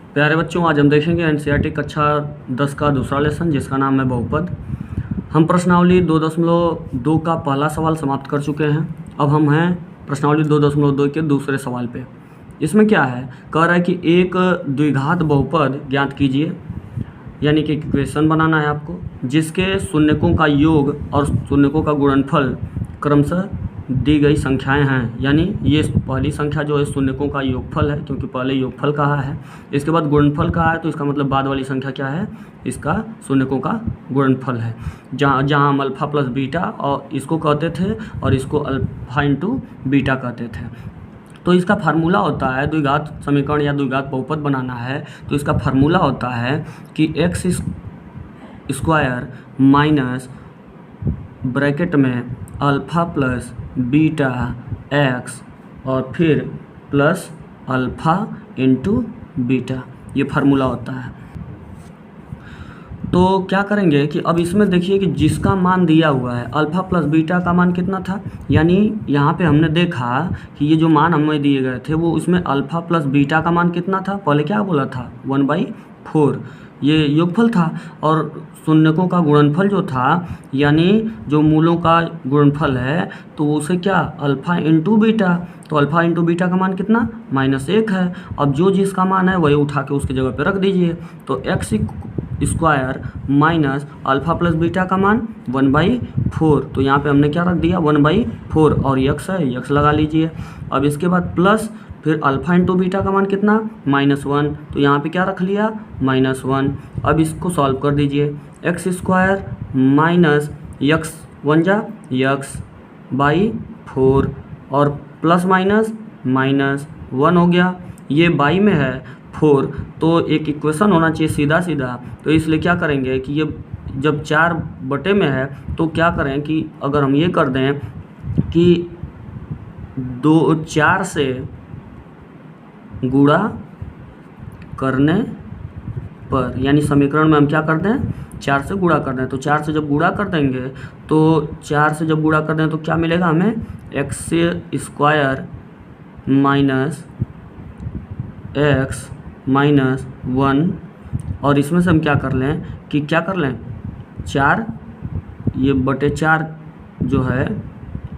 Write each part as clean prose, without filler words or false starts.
प्यारे बच्चों, आज हम देखेंगे एनसीईआरटी कक्षा 10 का दूसरा लेसन जिसका नाम है बहुपद। हम प्रश्नावली 2.2 का पहला सवाल समाप्त कर चुके हैं। अब हम हैं प्रश्नावली 2.2 के दूसरे सवाल पे। इसमें क्या है, कह रहा है कि एक द्विघात बहुपद ज्ञात कीजिए, यानी कि इक्वेशन बनाना है आपको जिसके शून्यकों का योग और शून्यकों का गुणनफल क्रमशः दी गई संख्याएं हैं। यानी ये पहली संख्या जो है शून्यकों का योगफल है, क्योंकि पहले योगफल कहा है। इसके बाद गुणनफल कहा है, तो इसका मतलब बाद वाली संख्या क्या है, इसका शून्यकों का गुणनफल है। जहाँ हम अल्फ़ा प्लस बीटा और इसको कहते थे और इसको अल्फ़ा इंटू बीटा कहते थे। तो इसका फार्मूला होता है, द्विघात समीकरण या द्विघात बहुपद बनाना है तो इसका फार्मूला होता है कि एक्स स्क्वायर माइनस ब्रैकेट में अल्फ़ा प्लस बीटा एक्स और फिर प्लस अल्फ़ा इंटू बीटा, ये फार्मूला होता है। तो क्या करेंगे कि अब इसमें देखिए कि जिसका मान दिया हुआ है अल्फ़ा प्लस बीटा का मान कितना था, यानी यहाँ पे हमने देखा कि ये जो मान हमें दिए गए थे वो उसमें अल्फ़ा प्लस बीटा का मान कितना था, पहले क्या बोला था 1/4, ये योगफल था। और शून्यकों का गुणनफल जो था, यानी जो मूलों का गुणनफल है, तो उसे क्या अल्फ़ा इंटू बीटा, तो अल्फ़ा इंटू बीटा का मान कितना -1 है। अब जो जिसका मान है वही उठा के उसकी जगह पे रख दीजिए। तो x square minus alpha plus beta का मान 1/4, तो यहाँ पे हमने क्या रख दिया 1/4 और यक्स है, यक्स लगा लीजिए। अब इसके बाद प्लस फिर अल्फ़ा इंटू बीटा का मान कितना -1, तो यहाँ पे क्या रख लिया -1। अब इसको सॉल्व कर दीजिए, एक्स स्क्वायर माइनस यक्स 1 जा यक्स बाई 4 और प्लस माइनस -1 हो गया। ये बाई में है 4, तो एक इक्वेशन होना चाहिए सीधा सीधा, तो इसलिए क्या करेंगे कि ये जब 4 बटे में है तो क्या करें कि अगर हम ये कर दें कि 4 से गुणा करने पर, यानी समीकरण में हम क्या कर दें 4 से गुणा कर दें, तो 4 से जब गुणा कर देंगे तो 4 से जब गुणा कर दें तो क्या मिलेगा हमें, x square minus x minus 1, और इसमें से हम क्या कर लें कि क्या कर लें 4 ये बटे 4 जो है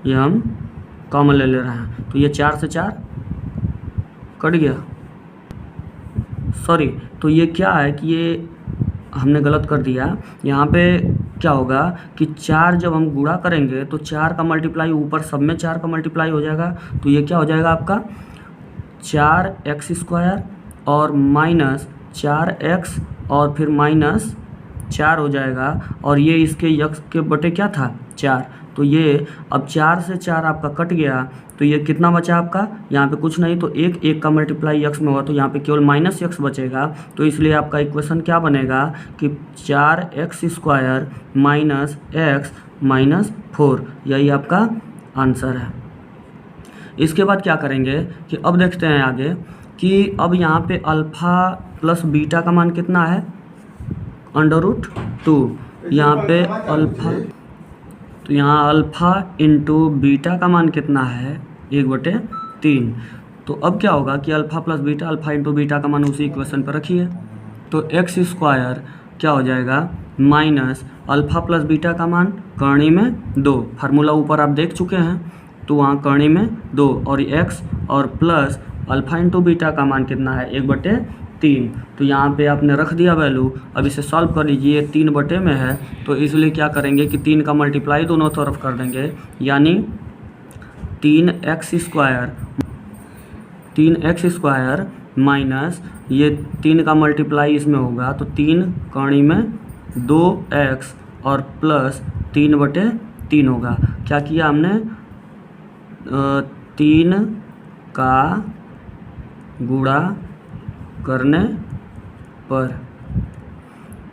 ये हम कॉमन ले रहे हैं, तो ये 4 से 4 कट गया, सॉरी। तो ये क्या है कि ये हमने गलत कर दिया। यहाँ पे क्या होगा कि 4 जब हम गुणा करेंगे तो 4 का मल्टीप्लाई ऊपर सब में 4 का मल्टीप्लाई हो जाएगा, तो ये क्या हो जाएगा आपका 4x स्क्वायर और माइनस 4x और फिर -4 हो जाएगा, और ये इसके यक्स के बटे क्या था 4, तो ये अब 4 से 4 आपका कट गया, तो ये कितना बचा आपका, यहाँ पे कुछ नहीं, तो एक का मल्टीप्लाई यक्स में हुआ तो यहाँ पे केवल -x बचेगा। तो इसलिए आपका इक्वेशन क्या बनेगा कि 4x square minus x minus 4, यही आपका आंसर है। इसके बाद क्या करेंगे कि अब देखते हैं आगे कि अब यहाँ पे अल्फ़ा प्लस बीटा का मान कितना है √2, यहाँ पे अल्फ़ा, तो यहाँ अल्फ़ा इंटू बीटा का मान कितना है 1/3। तो अब क्या होगा कि alpha plus beta, alpha into beta का मान उसी इक्वेशन पर रखिए, तो एक्स स्क्वायर क्या हो जाएगा माइनस अल्फ़ा प्लस बीटा का मान करणी में 2, फार्मूला ऊपर आप देख चुके हैं, तो वहाँ करणी में 2 और एक्स और प्लस अल्फ़ा इंटू बीटा का मान कितना है 1/3, तो यहाँ पे आपने रख दिया वैल्यू। अब इसे सॉल्व कर लीजिए, 3 बटे में है तो इसलिए क्या करेंगे कि 3 का मल्टीप्लाई दोनों तरफ कर देंगे, यानी 3x स्क्वायर माइनस ये 3 का मल्टीप्लाई इसमें होगा, तो 3 करणी में 2x और प्लस 3/3 होगा। क्या किया हमने 3 का गुणा करने पर,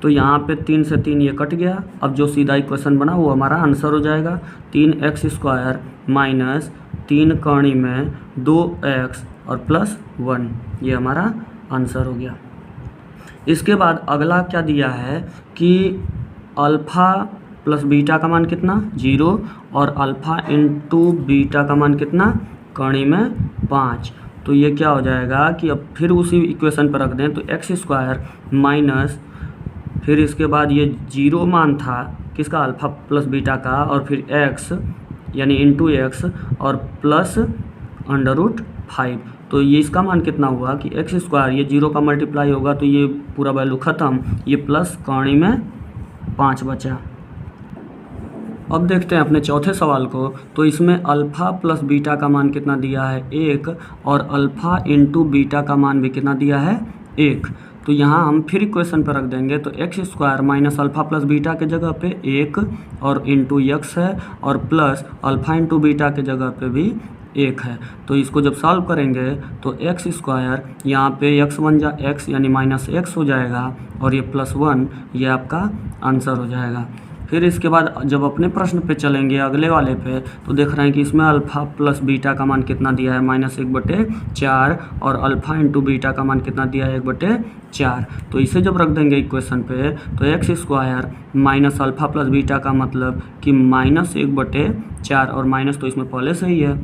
तो यहाँ पे 3 से 3 ये कट गया। अब जो सीधा इक्वेशन बना वो हमारा आंसर हो जाएगा, 3x स्क्वायर माइनस 3 करणी में 2x और प्लस 1, ये हमारा आंसर हो गया। इसके बाद अगला क्या दिया है कि अल्फ़ा प्लस बीटा का मान कितना 0 और अल्फ़ा इंटू बीटा का मान कितना करणी में 5, तो ये क्या हो जाएगा कि अब फिर उसी इक्वेशन पर रख दें तो एक्स स्क्वायर माइनस, फिर इसके बाद ये 0 मान था किसका, अल्फ़ा प्लस बीटा का, और फिर x यानी इंटू एक्स और प्लस √5। तो ये इसका मान कितना हुआ कि एक्स स्क्वायर, ये 0 का मल्टीप्लाई होगा तो ये पूरा वैल्यू ख़त्म, ये प्लस कौड़ी में 5 बचा। अब देखते हैं अपने चौथे सवाल को। तो इसमें अल्फ़ा प्लस बीटा का मान कितना दिया है 1, और अल्फ़ा इंटू बीटा का मान भी कितना दिया है 1। तो यहाँ हम फिर इक्वेशन पर रख देंगे तो x square minus alpha plus beta के जगह पे 1 और इंटू एक्स है, और प्लस अल्फ़ा इंटू बीटा के जगह पे भी 1 है। तो इसको जब सॉल्व करेंगे तो एक्स स्क्वायर यहाँ पे एक्स बन जा एक्स यानी माइनस एक्स हो जाएगा, और ये +1 ये आपका आंसर हो जाएगा। फिर इसके बाद जब अपने प्रश्न पे चलेंगे अगले वाले पे, तो देख रहे हैं कि इसमें अल्फ़ा प्लस बीटा का मान कितना दिया है -1/4, और अल्फ़ा इंटू बीटा का मान कितना दिया है 1/4। तो इसे जब रख देंगे इक्वेशन पे तो x square minus alpha plus beta का मतलब कि -1/4, और माइनस तो इसमें पहले से ही है,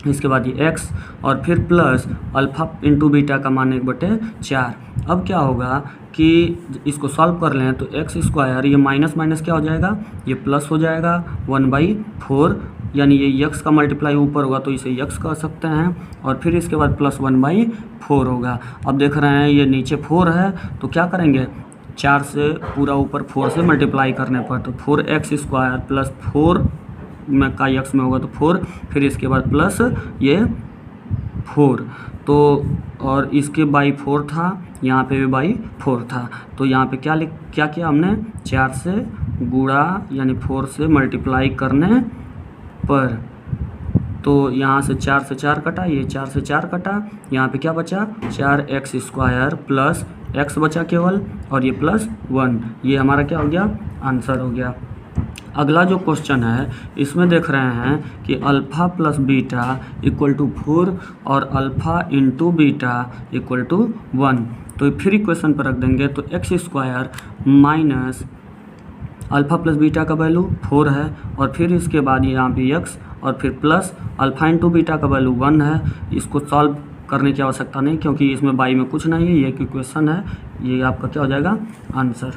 इसके बाद ये x और फिर प्लस अल्फ़ा इंटू बीटा का मान 1/4। अब क्या होगा कि इसको सॉल्व कर लें तो एक्स स्क्वायर ये माइनस माइनस क्या हो जाएगा, ये प्लस हो जाएगा 1/4, यानी ये x का मल्टीप्लाई ऊपर होगा तो इसे x कह सकते हैं, और फिर इसके बाद प्लस 1/4 होगा। अब देख रहे हैं ये नीचे 4 है तो क्या करेंगे, 4 से पूरा ऊपर 4 से मल्टीप्लाई करने पर, तो 4x स्क्वायर प्लस 4 में का x में होगा तो 4, फिर इसके बाद प्लस ये 4, तो और इसके बाई 4 था, यहाँ पे भी बाई 4 था। तो यहाँ पे क्या किया हमने, 4 से गुणा यानी 4 से मल्टीप्लाई करने पर, तो यहाँ से 4 से 4 कटा, ये 4 से 4 कटा, यहाँ पे क्या बचा 4x स्क्वायर प्लस x बचा केवल, और ये +1, ये हमारा क्या हो गया, आंसर हो गया। अगला जो क्वेश्चन है इसमें देख रहे हैं कि alpha plus beta equal to 4 और alpha into beta equal to 1। तो फिर इक्वेशन पर रख देंगे तो x square minus alpha plus beta का वैल्यू 4 है, और फिर इसके बाद यहाँ पे x, और फिर प्लस अल्फ़ा इंटू बीटा का वैल्यू 1 है। इसको सॉल्व करने की आवश्यकता नहीं क्योंकि इसमें बाई में कुछ नहीं है, ये एक इक्वेशन है, ये आपका क्या हो जाएगा आंसर।